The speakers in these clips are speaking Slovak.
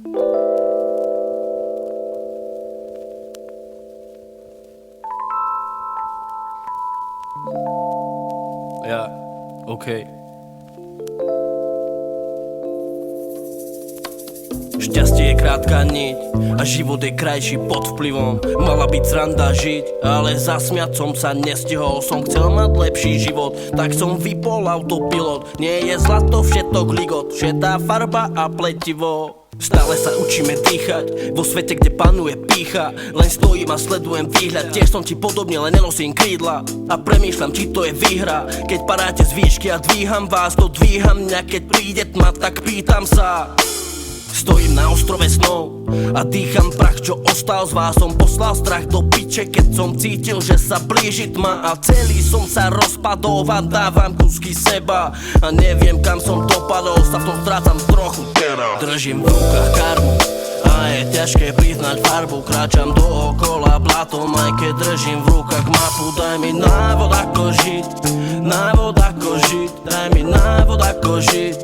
Ja, OK. Šťastie je krátka niť a život je krajší pod vplyvom. Mala byť sranda žiť, ale zasmiať som sa nestihol. Som chcel mať lepší život, tak som vypol autopilot. Nie je zlato všetok ligot, šedá farba a pletivo. Stále sa učíme dýchať vo svete, kde panuje pýcha. Len stojím a sledujem výhľad. Tiež som ti podobne, len nenosím krídla. A premýšľam, či to je výhra. Keď padáte z výšky a dvíham vás, to dvíham mňa. Keď príde tma, tak pýtam sa. Stojím na ostrove snov a dýcham prach, čo ostal z vás. Som poslal strach do piče, keď som cítil, že sa blíži tma. A celý som sa rozpadol a dávam kusky seba. A neviem, kam som dopadol, sa v tom strácam trochu. Držím v rukách karmu a je ťažké priznať farbu. Kráčam dookola blatom, aj keď držím v rukách mapu. Daj mi návod ako žiť, návod ako žiť. Daj mi návod ako žiť.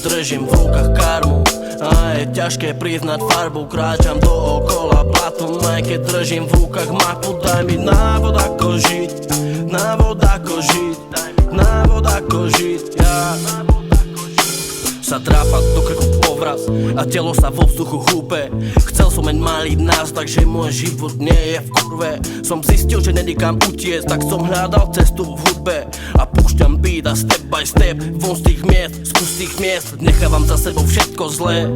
Držím v rukách karmu a je ťažké priznať farbu. Kráčam dookola blatom, aj keď držím v rukách mapu. Daj mi návod ako žiť, návod ako žiť. Návod ako žiť, ja sa drápať do krku povraz a telo sa vo vzduchu húpe. Chcel som len maliť nás, takže môj život nie je v kurve. Som zistil, že nedikám utiesť, tak som hľadal cestu v hudbe. A púšťam beat a step by step von z tých miest, z pustých miest. Nechávam za sebou všetko zlé.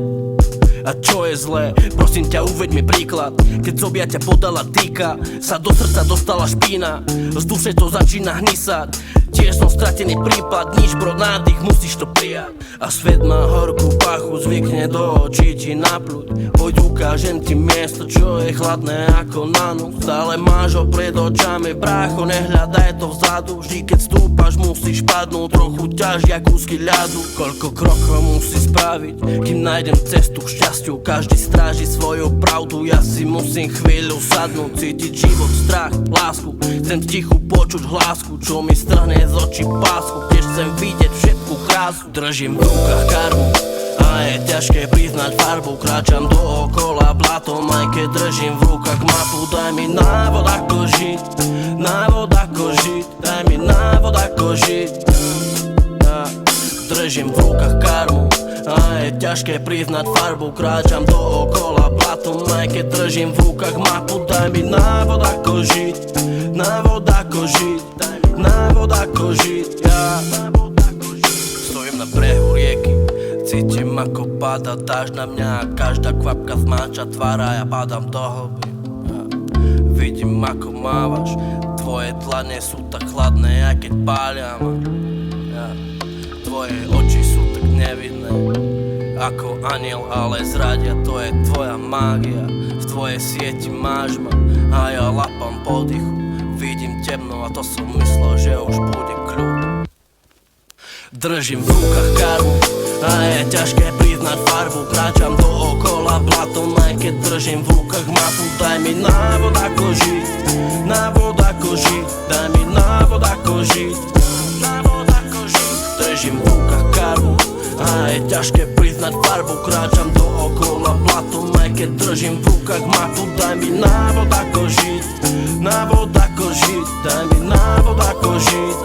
A čo je zlé? Prosím ťa, uveď mi príklad. Keď z objatia podala dýka, sa do srdca dostala špína. Z duše to začína hnisať. Tiež som stratený prípad, nič bro, nádych, musíš to prijať. A svet má horkú pachu, zvykne do očí ti napľuť. Poď ukážem ti miesto, čo je chladné ako na noc. Stále máš ho pred očami, brácho, nehľadaj to vzadu. Vždy keď stúpaš, musíš padnúť, trochu ťažia kúsky ľadu. Koľko krokov musí spraviť, kým nájdem cestu k šťastiu. Každý stráži svoju pravdu, ja si musím chvíľu sadnúť. Cítiť život, strach, lásku, chcem tichu počuť hlásku, čo mi strhne z očí pásku. Tiež chcem vidieť všetku krásu. Držím v rukách karmu a je ťažké priznať farbu. Kráčam dookola blatom, aj keď držím v rukách mapu. Daj mi návod ako žiť, návod ako žiť. Daj mi návod ako žiť. Držím v rukách karmu a je ťažké priznať farbu. Kráčam dookola blatom, aj keď držím v rukách mapu. Daj mi návod ako žiť, návod ako žiť. Návod ako žiť, ja stojím na brehu rieky, cítim ako pada dážď na mňa. Každá kvapka zmáča tvára, ja padám do hlby. Vidím ako mávaš, tvoje dlane sú tak chladné, aj keď pália ma. Tvoje oči sú tak nevidné, ako aniel, ale zradia. To je tvoja mágia, v tvojej sieti máš ma a ja lapám po dychu. Vidím temno a to som myslel, že už bude kľud. Držím v rukách karmu a je ťažké priznať farbu. Kráčam dookola blatom, aj keď držím v rukách mapu. Daj mi návod ako žiť, návod ako žiť. Daj mi návod ako žiť, návod ako žiť. Držím v rukách karmu a je ťažké priznať farbu. Kráčam dookola blatom, aj keď držím v rukách mapu. Daj mi návod ako žiť, návod ako žiť. Daj mi návod ako žiť.